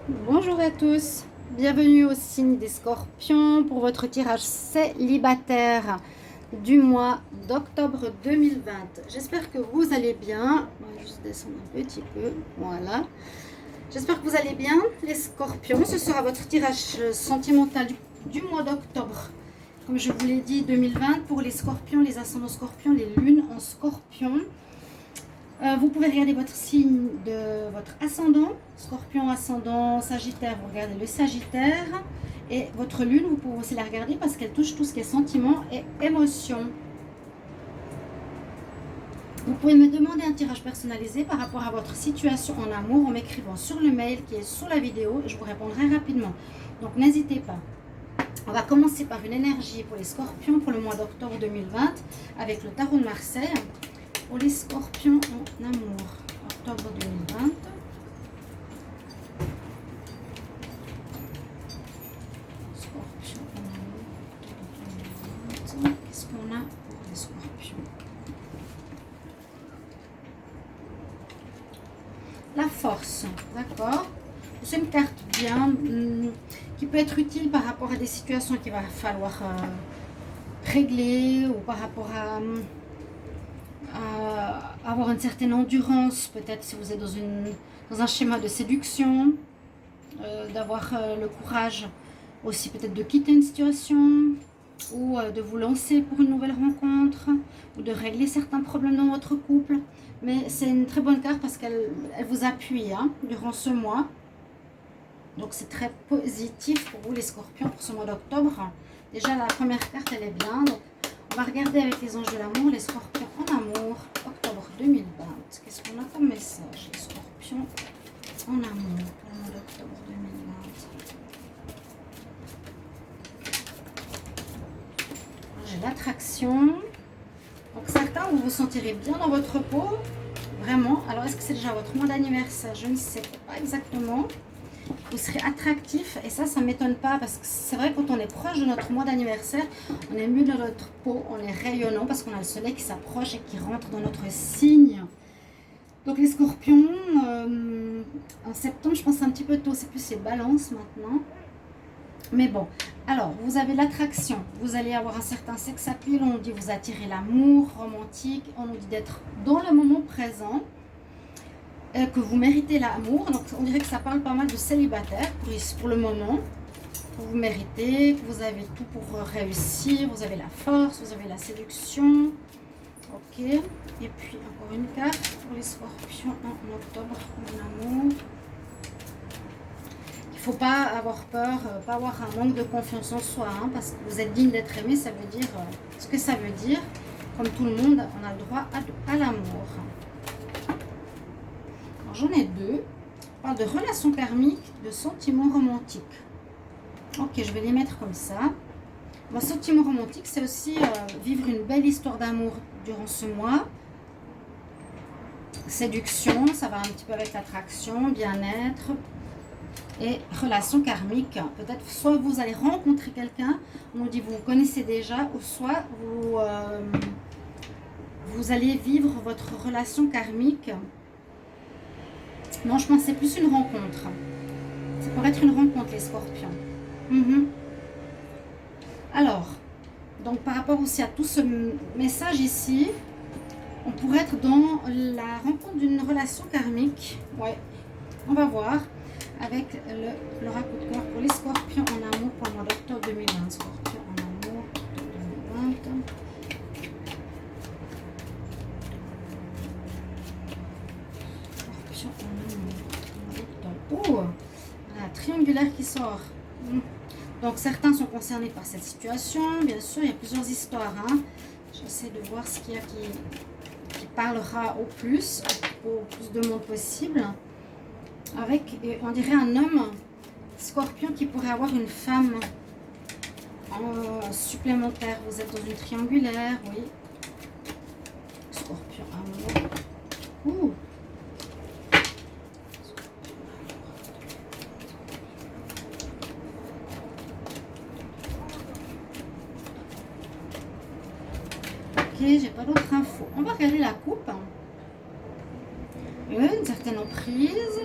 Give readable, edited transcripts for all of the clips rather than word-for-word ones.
Bonjour à tous, bienvenue au signe des Scorpions pour votre tirage célibataire du mois d'octobre 2020. J'espère que vous allez bien. On va juste descendre un petit peu, voilà. J'espère que vous allez bien les Scorpions. Ce sera votre tirage sentimental du mois d'octobre. Comme je vous l'ai dit, 2020 pour les Scorpions, les ascendants Scorpions, les lunes en Scorpion. Vous pouvez regarder votre signe de votre ascendant, Scorpion, ascendant, Sagittaire, vous regardez le Sagittaire. Et votre lune, vous pouvez aussi la regarder parce qu'elle touche tout ce qui est sentiment et émotion. Vous pouvez me demander un tirage personnalisé par rapport à votre situation en amour en m'écrivant sur le mail qui est sous la vidéo et je vous répondrai rapidement. Donc n'hésitez pas. On va commencer par une énergie pour les Scorpions pour le mois d'octobre 2020 avec le tarot de Marseille. Pour les Scorpions en amour, octobre 2020. Scorpions en amour, octobre 2020. Qu'est-ce qu'on a pour les Scorpions? La force, d'accord. C'est une carte bien qui peut être utile par rapport à des situations qu'il va falloir régler ou par rapport à avoir une certaine endurance, peut-être si vous êtes dans un schéma de séduction, d'avoir le courage aussi peut-être de quitter une situation ou de vous lancer pour une nouvelle rencontre ou de régler certains problèmes dans votre couple. Mais c'est une très bonne carte parce qu'elle vous appuie durant ce mois. Donc c'est très positif pour vous les Scorpions pour ce mois d'octobre. Déjà la première carte elle est bien. Donc, on va regarder avec les anges de l'amour, les Scorpions en amour, octobre 2020. Qu'est-ce qu'on a comme message, les Scorpions en amour pour le mois d'octobre 2020. J'ai l'attraction. Donc certains, vous vous sentirez bien dans votre peau, vraiment. Alors est-ce que c'est déjà votre mois d'anniversaire? Je ne sais pas exactement. Vous serez attractif et ça ne m'étonne pas parce que c'est vrai que quand on est proche de notre mois d'anniversaire, on est mieux dans notre peau, on est rayonnant parce qu'on a le soleil qui s'approche et qui rentre dans notre signe. Donc les Scorpions, en septembre, je pense un petit peu tôt, c'est plus les balances maintenant. Mais bon, alors vous avez l'attraction, vous allez avoir un certain sex appeal, on nous dit vous attirez l'amour romantique, on nous dit d'être dans le moment présent. Que vous méritez l'amour, donc on dirait que ça parle pas mal de célibataire pour le moment, que vous méritez, que vous avez tout pour réussir, vous avez la force, vous avez la séduction, ok, et puis encore une carte pour les Scorpions en octobre en amour. Il ne faut pas avoir peur, pas avoir un manque de confiance en soi, parce que vous êtes digne d'être aimé, ça veut dire ce que ça veut dire, comme tout le monde, on a le droit à l'amour. J'en ai deux. On parle de relations karmiques, de sentiments romantiques. Ok, je vais les mettre comme ça. Mon sentiment romantique, c'est aussi vivre une belle histoire d'amour durant ce mois. Séduction, ça va un petit peu avec l'attraction, bien-être. Et relations karmiques. Peut-être soit vous allez rencontrer quelqu'un, on nous dit vous connaissez déjà, ou soit vous allez vivre votre relation karmique. Non, je pense que c'est plus une rencontre. Ça pourrait être une rencontre, les Scorpions. Alors, donc par rapport aussi à tout ce message ici, on pourrait être dans la rencontre d'une relation karmique. Ouais, on va voir avec l'oracle coup de cœur pour les Scorpions en amour pour le mois d'octobre 2020. Scorpions en amour, octobre 2020. Oh, la triangulaire qui sort. Donc certains sont concernés par cette situation. Bien sûr, il y a plusieurs histoires. J'essaie de voir ce qu'il y a qui parlera au plus de monde possible. Avec, on dirait un homme Scorpion qui pourrait avoir une femme supplémentaire. Vous êtes dans une triangulaire, oui. Scorpion amour. Ouh. J'ai pas d'autres infos. On va regarder la coupe. Une certaine emprise,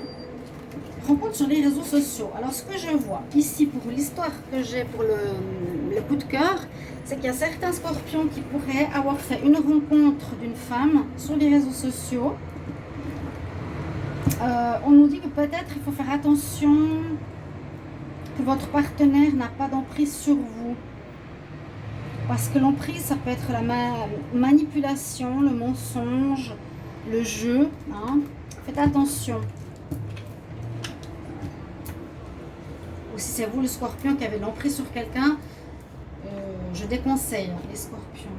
rencontre sur les réseaux sociaux. Alors, ce que je vois ici pour l'histoire que j'ai pour le coup de cœur, c'est qu'il y a certains scorpions qui pourraient avoir fait une rencontre d'une femme sur les réseaux sociaux. On nous dit que peut-être il faut faire attention que votre partenaire n'a pas d'emprise sur vous. Parce que l'emprise, ça peut être la manipulation, le mensonge, le jeu. Hein. Faites attention. Ou si c'est vous le scorpion qui avez l'emprise sur quelqu'un, je déconseille les scorpions.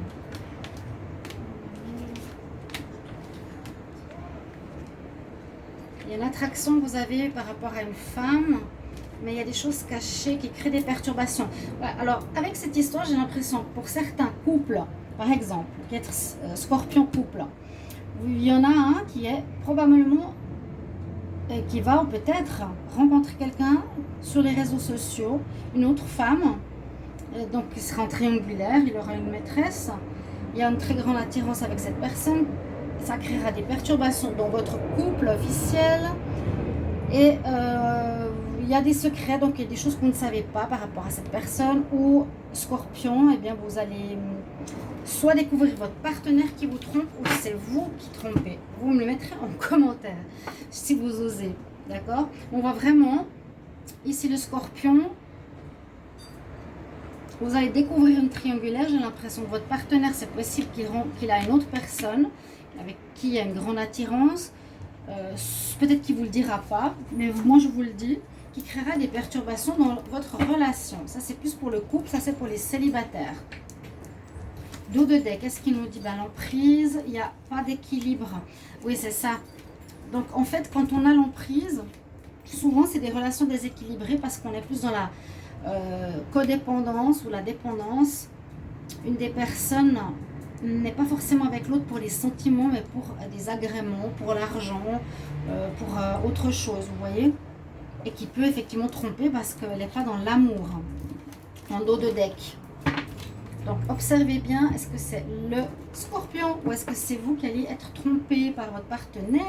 Il y a une attraction que vous avez par rapport à une femme, mais il y a des choses cachées qui créent des perturbations. Ouais, alors, avec cette histoire, j'ai l'impression que pour certains couples, par exemple, qui est scorpion couple, il y en a un qui est probablement, qui va peut-être rencontrer quelqu'un sur les réseaux sociaux, une autre femme, donc il sera en triangulaire, il aura une maîtresse, il y a une très grande attirance avec cette personne, ça créera des perturbations dans votre couple officiel, et il y a des secrets, donc il y a des choses que vous ne savez pas par rapport à cette personne, ou scorpion, et bien vous allez soit découvrir votre partenaire qui vous trompe, ou c'est vous qui trompez. Vous me le mettrez en commentaire, si vous osez, d'accord? On voit vraiment, ici le scorpion, vous allez découvrir une triangulaire, j'ai l'impression que votre partenaire, c'est possible qu'il a une autre personne, avec qui il y a une grande attirance, peut-être qu'il ne vous le dira pas, mais moi je vous le dis, qui créera des perturbations dans votre relation. Ça c'est plus pour le couple, ça c'est pour les célibataires. Dos de deck, qu'est-ce qu'il nous dit? Ben, l'emprise, il n'y a pas d'équilibre. Oui, c'est ça. Donc en fait, quand on a l'emprise, souvent c'est des relations déséquilibrées parce qu'on est plus dans la codépendance ou la dépendance. Une des personnes n'est pas forcément avec l'autre pour les sentiments, mais pour des agréments, pour l'argent, pour autre chose, vous voyez, et qui peut effectivement tromper parce qu'elle n'est pas dans l'amour, en dos de deck. Donc observez bien, est-ce que c'est le scorpion ou est-ce que c'est vous qui allez être trompé par votre partenaire?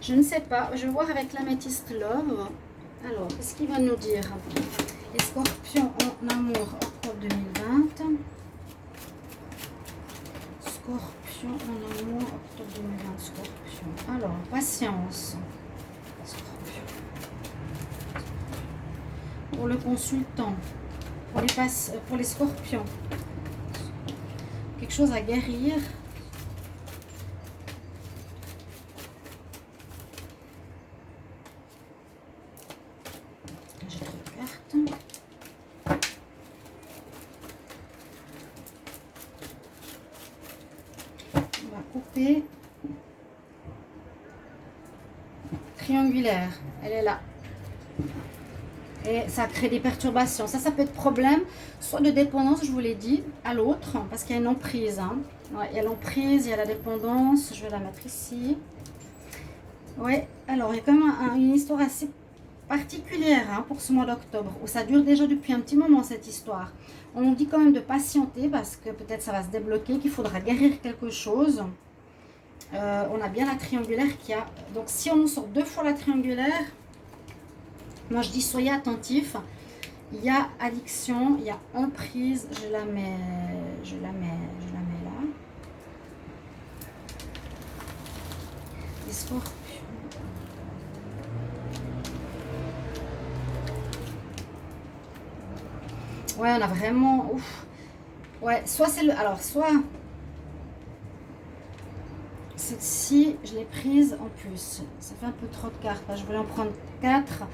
Je ne sais pas, je vais voir avec l'améthyste love. Alors, qu'est-ce qu'il va nous dire? Les scorpions en amour, octobre 2020. Scorpion en amour, octobre 2020, scorpion. Alors, patience. Scorpion. Pour le consultant, pour les scorpions. Quelque chose à guérir. J'ai trop de cartes. On va couper. Triangulaire, elle est là. Et ça crée des perturbations. Ça peut être problème, soit de dépendance, je vous l'ai dit, à l'autre, parce qu'il y a une emprise. Hein. Ouais, il y a l'emprise, il y a la dépendance. Je vais la mettre ici. Ouais, alors il y a quand même une histoire assez particulière hein, pour ce mois d'octobre, où ça dure déjà depuis un petit moment cette histoire. On nous dit quand même de patienter, parce que peut-être ça va se débloquer, qu'il faudra guérir quelque chose. On a bien la triangulaire qui a... Donc si on nous sort 2 fois la triangulaire... Moi, je dis soyez attentifs. Il y a addiction, il y a emprise. Je la mets là. Les scorpions. Ouais, on a vraiment... Ouf. Ouais, soit c'est le... Alors, soit... Celle-ci, je l'ai prise en plus. Ça fait un peu trop de cartes. Je voulais en prendre 4.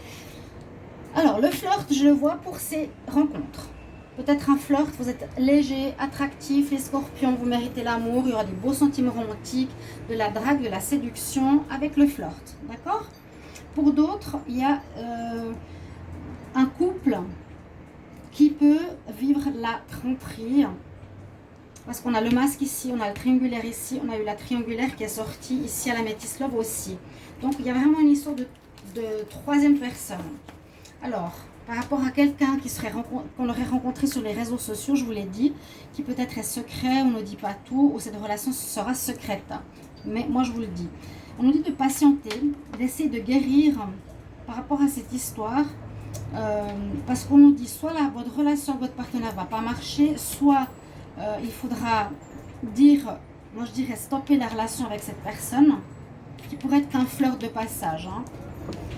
Alors, le flirt, je le vois pour ces rencontres. Peut-être un flirt, vous êtes léger, attractif, les scorpions, vous méritez l'amour, il y aura des beaux sentiments romantiques, de la drague, de la séduction avec le flirt, d'accord? Pour d'autres, il y a un couple qui peut vivre la tromperie, parce qu'on a le masque ici, on a le triangulaire ici, on a eu la triangulaire qui est sortie ici à la Métis Love aussi. Donc, il y a vraiment une histoire de troisième personne. Alors, par rapport à quelqu'un qu'on aurait rencontré sur les réseaux sociaux, je vous l'ai dit, qui peut-être est secret, on ne dit pas tout, ou cette relation sera secrète. Mais moi, je vous le dis. On nous dit de patienter, d'essayer de guérir par rapport à cette histoire. Parce qu'on nous dit soit là, votre relation avec votre partenaire va pas marcher, soit il faudra dire, moi je dirais stopper la relation avec cette personne, qui pourrait être qu'un fleur de passage. Hein.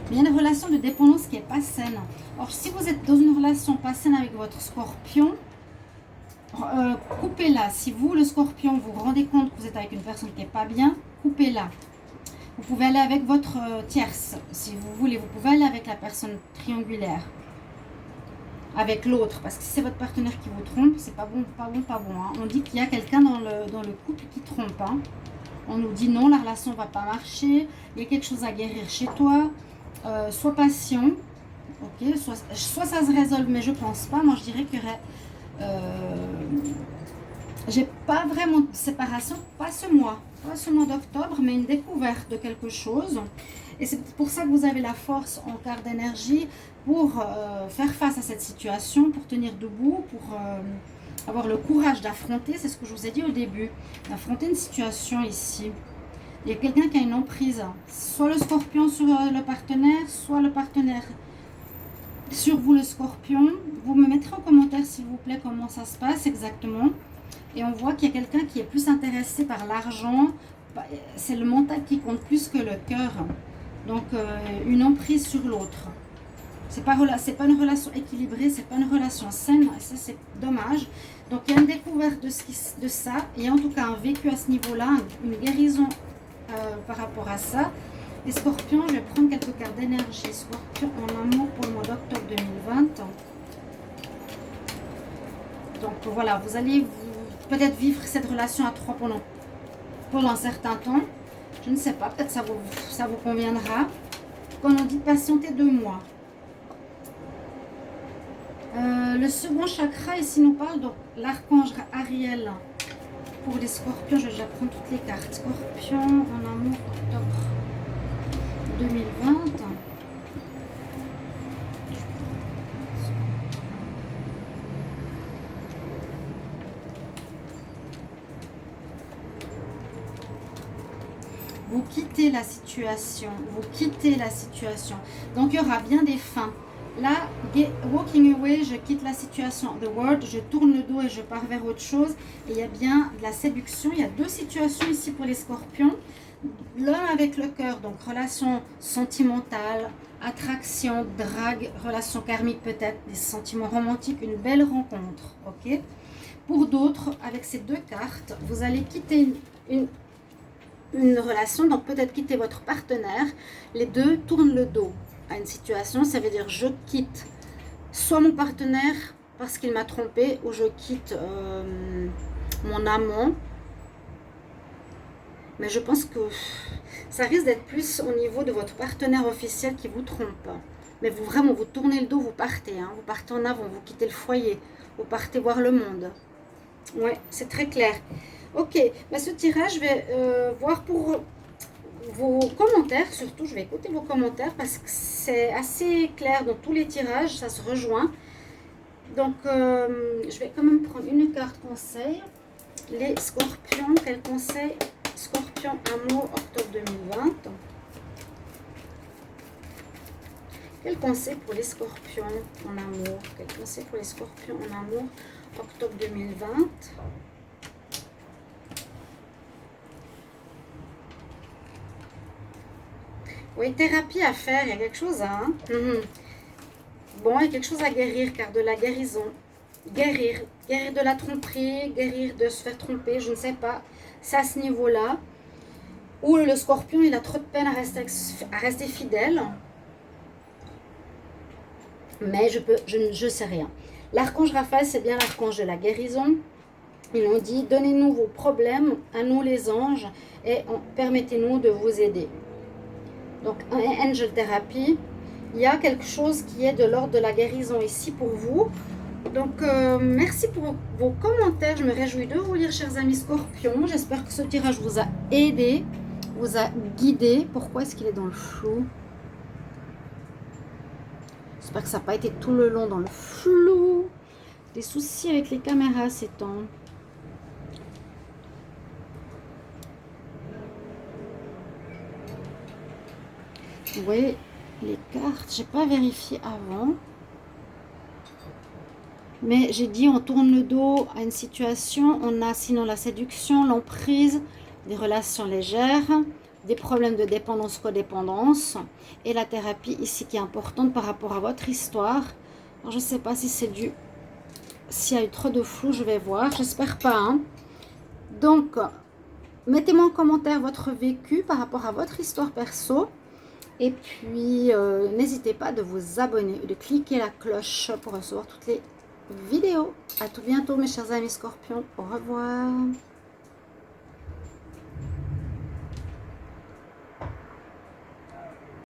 Mais il y a une relation de dépendance qui est pas saine. Or, si vous êtes dans une relation pas saine avec votre scorpion, coupez-la. Si vous, le scorpion, vous vous rendez compte que vous êtes avec une personne qui est pas bien, coupez-la. Vous pouvez aller avec votre tierce, si vous voulez. Vous pouvez aller avec la personne triangulaire, avec l'autre. Parce que si c'est votre partenaire qui vous trompe, c'est pas bon, pas bon, pas bon. Hein. On dit qu'il y a quelqu'un dans le couple qui trompe. Hein. On nous dit non, la relation va pas marcher. Il y a quelque chose à guérir chez toi. Sois patient. Ok, soit ça se résolve, mais je pense pas. Moi, je dirais qu'il y aurait... j'ai pas vraiment de séparation, pas ce mois d'octobre, mais une découverte de quelque chose. Et c'est pour ça que vous avez la force en quart d'énergie pour faire face à cette situation, pour tenir debout, pour avoir le courage d'affronter, c'est ce que je vous ai dit au début, d'affronter une situation ici. Il y a quelqu'un qui a une emprise, soit le scorpion sur le partenaire, soit le partenaire sur vous, le scorpion. Vous me mettrez en commentaire s'il vous plaît comment ça se passe exactement. Et on voit qu'il y a quelqu'un qui est plus intéressé par l'argent. C'est le mental qui compte plus que le cœur. Donc une emprise sur l'autre. C'est pas une relation équilibrée, c'est pas une relation saine. Et ça c'est dommage. Donc il y a une découverte de ça. Il y a en tout cas un vécu à ce niveau-là, une guérison par rapport à ça. Les scorpions, je vais prendre quelques cartes d'énergie. Scorpion en amour pour le mois d'octobre 2020. Donc voilà, vous allez peut-être vivre cette relation à trois pendant un certain temps. Je ne sais pas, peut-être ça vous conviendra. Quand on dit patienter 2 mois. Le second chakra, ici nous parle donc l'archange Ariel. Pour les scorpions, je vais déjà prendre toutes les cartes. Scorpion en amour, octobre 2020. Vous quittez la situation, Donc, il y aura bien des fins. Là, walking away, je quitte la situation. The world, je tourne le dos et je pars vers autre chose. Et il y a bien de la séduction. Il y a 2 situations ici pour les scorpions. L'un avec le cœur, donc relation sentimentale, attraction, drague, relation karmique peut-être, des sentiments romantiques, une belle rencontre. Ok. Pour d'autres, avec ces 2 cartes, vous allez quitter une relation, donc peut-être quitter votre partenaire. Les 2 tournent le dos à une situation, ça veut dire je quitte soit mon partenaire parce qu'il m'a trompé, ou je quitte mon amant. Mais je pense que ça risque d'être plus au niveau de votre partenaire officiel qui vous trompe. Mais vous vraiment, vous tournez le dos, vous partez. Hein, vous partez en avant, vous quittez le foyer, vous partez voir le monde. Ouais, c'est très clair. Ok, bah ce tirage, je vais voir pour vos commentaires. Surtout, je vais écouter vos commentaires parce que c'est assez clair dans tous les tirages, ça se rejoint. Donc, je vais quand même prendre une carte conseil. Les scorpions, quel conseil? Scorpion amour, octobre 2020. Quel conseil pour les scorpions en amour? Quel conseil pour les scorpions en amour, octobre 2020? Oui, thérapie à faire, il y a quelque chose, hein. Bon, il y a quelque chose à guérir, car de la guérison. Guérir de la tromperie, guérir de se faire tromper, je ne sais pas. C'est à ce niveau-là. Ou le scorpion, il a trop de peine à rester fidèle. Mais je sais rien. L'archange Raphaël, c'est bien l'archange de la guérison. Ils ont dit, donnez-nous vos problèmes, à nous les anges, et permettez-nous de vous aider. Donc, Angel Therapy, il y a quelque chose qui est de l'ordre de la guérison ici pour vous. Donc, merci pour vos commentaires. Je me réjouis de vous lire, chers amis scorpions. J'espère que ce tirage vous a aidé, vous a guidé. Pourquoi est-ce qu'il est dans le flou? J'espère que ça n'a pas été tout le long dans le flou. Des soucis avec les caméras ces temps. Vous voyez, les cartes. J'ai pas vérifié avant. Mais j'ai dit, on tourne le dos à une situation. On a sinon la séduction, l'emprise, des relations légères, des problèmes de dépendance, codépendance. Et la thérapie ici qui est importante par rapport à votre histoire. Alors, je ne sais pas si c'est dû... S'il y a eu trop de flou, je vais voir. J'espère pas. Hein. Donc, mettez-moi en commentaire votre vécu par rapport à votre histoire perso. Et puis, n'hésitez pas de vous abonner, de cliquer la cloche pour recevoir toutes les vidéos. À tout bientôt mes chers amis scorpions. Au revoir.